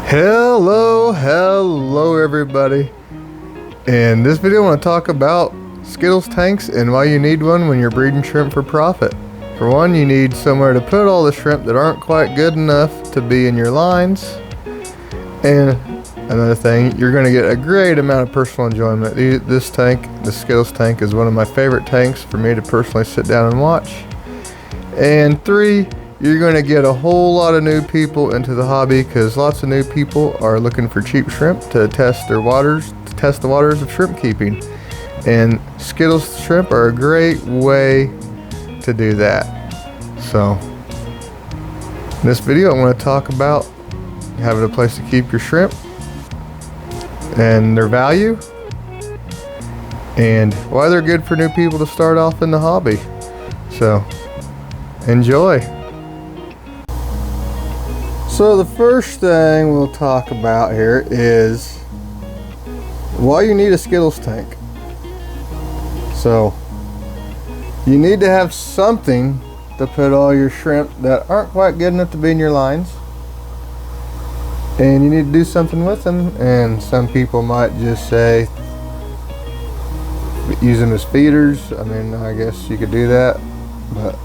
Hello everybody. In this video I want to talk about Skittles tanks and why you need one when you're breeding shrimp for profit. For one, you need somewhere to put all the shrimp that aren't quite good enough to be in your lines. And another thing, you're going to get a great amount of personal enjoyment. This tank, the Skittles tank, is one of my favorite tanks for me to personally sit down and watch. And three, you're going to get a whole lot of new people into the hobby because lots of new people are looking for cheap shrimp to test the waters of shrimp keeping. And Skittles shrimp are a great way to do that. So in this video I want to talk about having a place to keep your shrimp and their value and why they're good for new people to start off in the hobby. So enjoy. So the first thing we'll talk about here is why you need a Skittles tank. So you need to have something to put all your shrimp that aren't quite good enough to be in your lines, and you need to do something with them. And some people might just say use them as feeders. I mean, I guess you could do that, but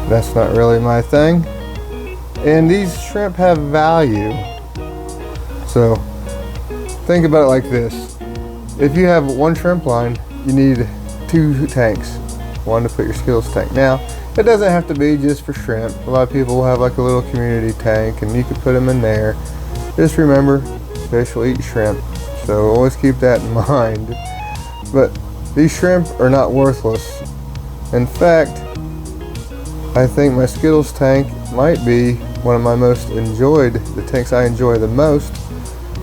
that's not really my thing. And these shrimp have value. So think about it like this. If you have one shrimp line, you need two tanks. One to put your Skittles tank. Now, it doesn't have to be just for shrimp. A lot of people will have like a little community tank and you can put them in there. Just remember, fish will eat shrimp. So always keep that in mind. But these shrimp are not worthless. In fact, I think my Skittles tank might be one of my most enjoyed, the tanks I enjoy the most.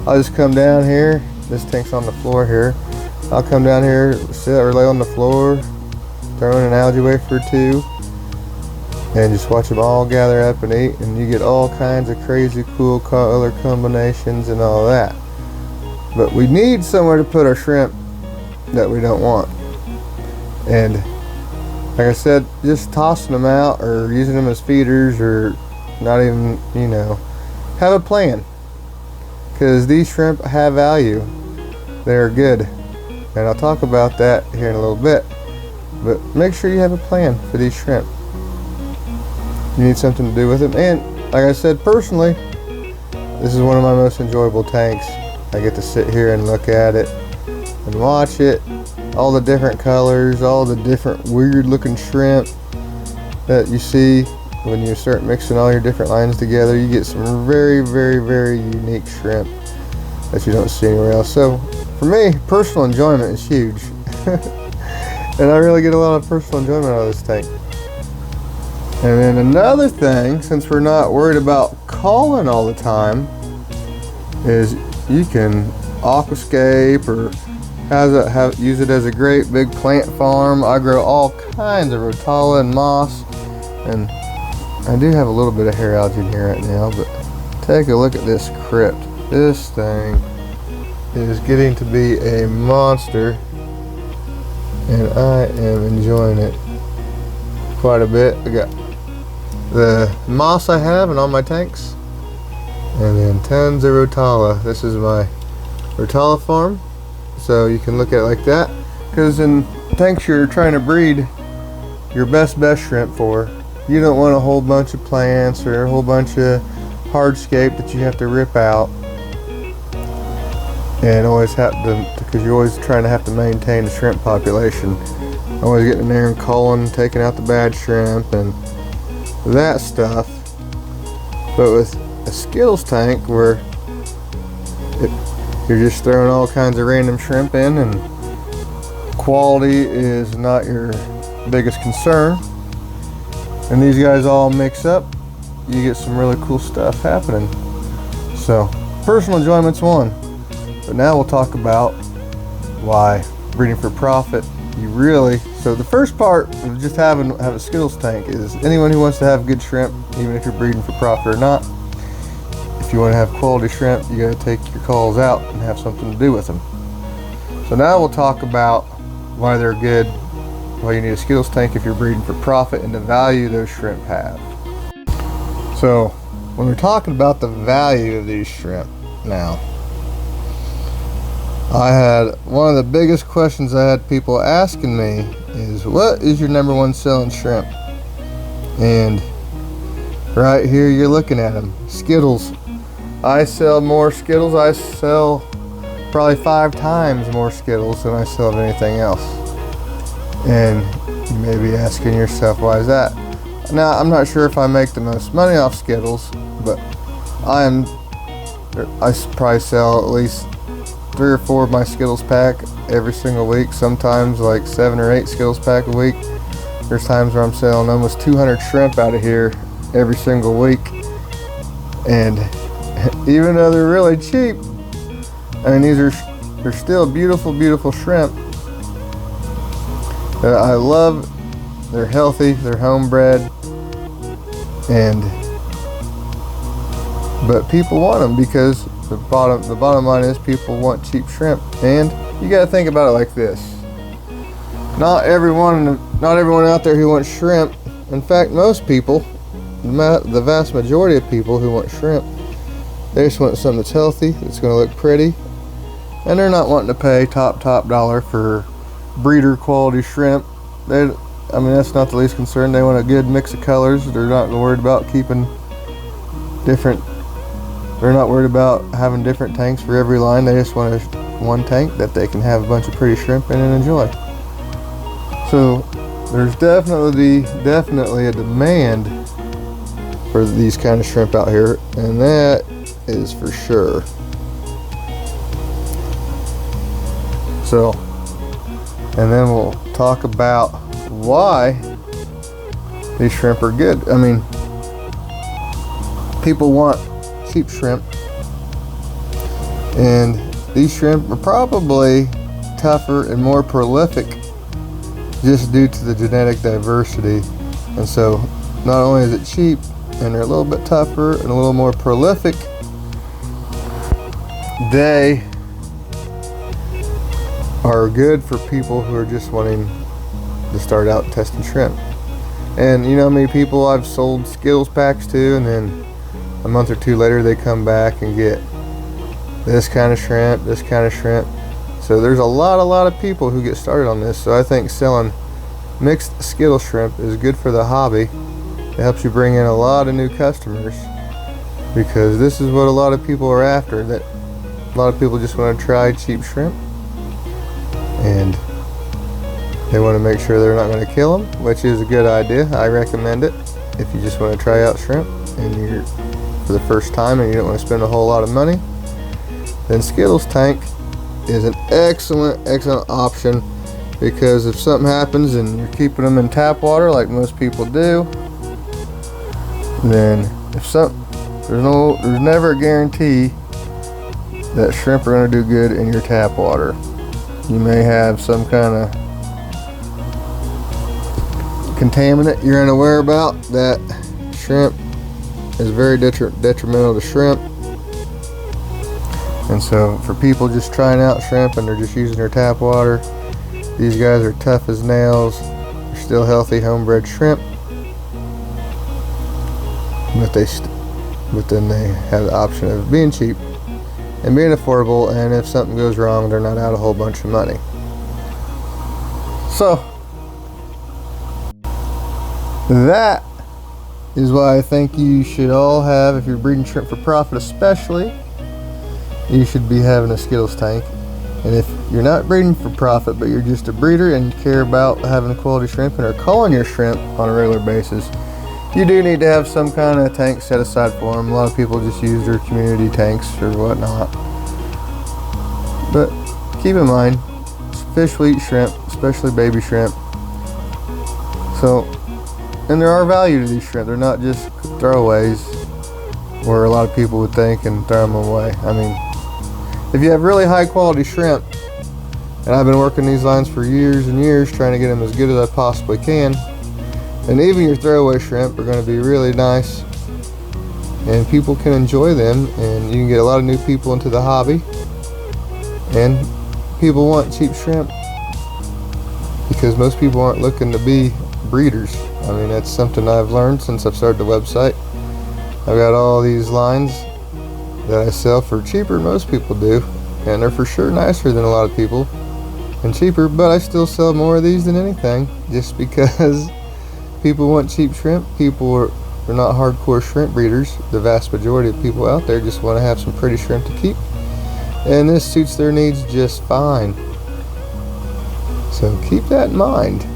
I'll just come down here. This tank's on the floor here. I'll come down here, sit or lay on the floor, throw in an algae wafer or two, and just watch them all gather up and eat. And you get all kinds of crazy cool color combinations and all that. But we need somewhere to put our shrimp that we don't want. And like I said, just tossing them out or using them as feeders or not even, have a plan. Because these shrimp have value. They're good. And I'll talk about that here in a little bit. But make sure you have a plan for these shrimp. You need something to do with them. And like I said, personally, this is one of my most enjoyable tanks. I get to sit here and look at it and watch it. All the different colors, all the different weird looking shrimp that you see when you start mixing all your different lines together. You get some very, very, very unique shrimp that you don't see anywhere else. So for me, personal enjoyment is huge. And I really get a lot of personal enjoyment out of this tank. And then another thing, since we're not worried about calling all the time, is you can aquascape or use it as a great big plant farm. I grow all kinds of rotala and moss, and I do have a little bit of hair algae in here right now, but take a look at this crypt. This thing is getting to be a monster, and I am enjoying it quite a bit. I got the moss I have in all my tanks, and then tons of rotala. This is my rotala farm. So you can look at it like that, because in tanks you're trying to breed your best shrimp for, you don't want a whole bunch of plants or a whole bunch of hardscape that you have to rip out, and always have to, because you're always trying to have to maintain the shrimp population. Always getting in there and culling, taking out the bad shrimp and that stuff. But with a Skittles tank where you're just throwing all kinds of random shrimp in, and quality is not your biggest concern, and these guys all mix up, you get some really cool stuff happening. So personal enjoyment's one. But now we'll talk about why breeding for profit. So the first part of just have a Skittles tank is anyone who wants to have good shrimp, even if you're breeding for profit or not. If you want to have quality shrimp, you got to take your calls out and have something to do with them. So now we'll talk about why they're good, why you need a Skittles tank if you're breeding for profit, and the value those shrimp have. So when we're talking about the value of these shrimp, now. I had one of the biggest questions I had people asking me is, what is your number one selling shrimp? And right here you're looking at them, Skittles. I sell more Skittles. I sell probably 5 times more Skittles than I sell of anything else. And you may be asking yourself, why is that? Now, I'm not sure if I make the most money off Skittles, but I probably sell at least 3 or 4 of my Skittles pack every single week, sometimes like 7 or 8 Skittles pack a week. There's times where I'm selling almost 200 shrimp out of here every single week. And even though they're really cheap, I mean, they're still beautiful, beautiful shrimp that I love. They're healthy, they're homebred, but people want them because the bottom line is people want cheap shrimp. And you got to think about it like this: not everyone out there who wants shrimp, in fact most people, the vast majority of people who want shrimp, they just want something that's healthy, that's going to look pretty, and they're not wanting to pay top dollar for breeder quality shrimp. I mean, that's not the least concern. They want a good mix of colors. They're not worried about keeping different. They're not worried about having different tanks for every line. They just want one tank that they can have a bunch of pretty shrimp in and enjoy. So there's definitely a demand for these kind of shrimp out here, and that is for sure. So, and then we'll talk about why these shrimp are good. I mean, people want cheap shrimp, and these shrimp are probably tougher and more prolific just due to the genetic diversity. And so not only is it cheap and they're a little bit tougher and a little more prolific, they are good for people who are just wanting to start out testing shrimp. And you know how many people I've sold Skittles packs to, and then a month or 2 later they come back and get this kind of shrimp, this kind of shrimp. So there's a lot of people who get started on this. So I think selling mixed Skittle shrimp is good for the hobby. It helps you bring in a lot of new customers, because this is what a lot of people are after. That a lot of people just want to try cheap shrimp, and they want to make sure they're not going to kill them, which is a good idea. I recommend it if you just want to try out shrimp and you're for the first time and you don't want to spend a whole lot of money. Then Skittles Tank is an excellent option, because if something happens and you're keeping them in tap water like most people do, then there's never a guarantee that shrimp are going to do good in your tap water. You may have some kind of contaminant you're unaware about. That shrimp is very detrimental to shrimp. And so for people just trying out shrimp and they're just using their tap water, these guys are tough as nails. They're still healthy homebred shrimp, but then they have the option of being cheap and being affordable, and if something goes wrong, they're not out a whole bunch of money. So that is why I think you should all have, if you're breeding shrimp for profit especially, you should be having a Skittles tank. And if you're not breeding for profit, but you're just a breeder and care about having quality shrimp and are culling your shrimp on a regular basis, you do need to have some kind of tank set aside for them. A lot of people just use their community tanks or whatnot. But keep in mind, fish will eat shrimp, especially baby shrimp. So, and there are value to these shrimp. They're not just throwaways, where a lot of people would think and throw them away. I mean, if you have really high quality shrimp, and I've been working these lines for years and years trying to get them as good as I possibly can, and even your throwaway shrimp are going to be really nice, and people can enjoy them, and you can get a lot of new people into the hobby. And people want cheap shrimp because most people aren't looking to be breeders. I mean, that's something I've learned since I've started the website. I've got all these lines, that I sell for cheaper than most people do, and they're for sure nicer than a lot of people and cheaper, but I still sell more of these than anything, just because people want cheap shrimp. People are not hardcore shrimp breeders. The vast majority of people out there just want to have some pretty shrimp to keep, and this suits their needs just fine. So keep that in mind.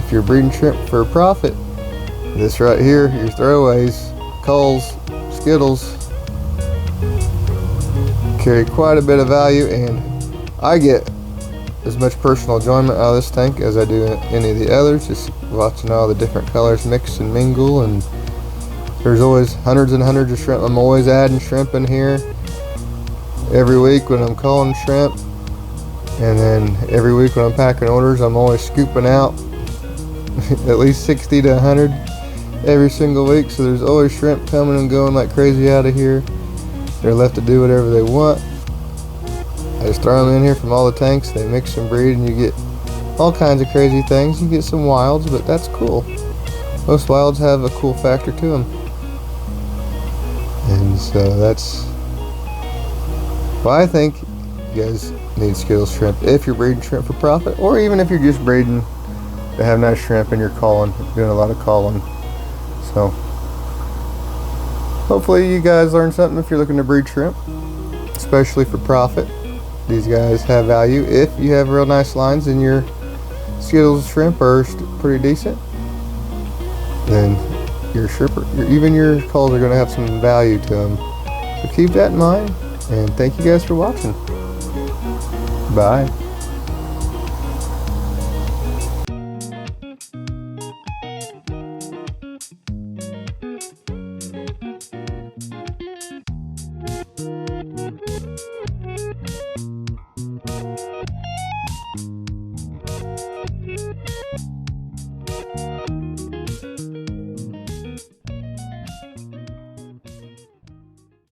If you're breeding shrimp for a profit, this right here, your throwaways, Culls, Skittles, carry quite a bit of value, and I get as much personal enjoyment out of this tank as I do any of the others, just watching all the different colors mix and mingle. And there's always hundreds and hundreds of shrimp. I'm always adding shrimp in here every week when I'm culling shrimp, and then every week when I'm packing orders, I'm always scooping out at least 60 to 100 every single week. So there's always shrimp coming and going like crazy out of here. They're left to do whatever they want. I just throw them in here from all the tanks. They mix and breed, and you get all kinds of crazy things. You get some wilds, but that's cool. Most wilds have a cool factor to them, and so that's why I think you guys need Skittles shrimp if you're breeding shrimp for profit, or even if you're just breeding to have nice shrimp and you're calling, doing a lot of calling. So hopefully you guys learned something if you're looking to breed shrimp, especially for profit. These guys have value if you have real nice lines and your Skittles shrimp are pretty decent. Then your shrimp, even your culls are going to have some value to them. So keep that in mind, and thank you guys for watching. Bye.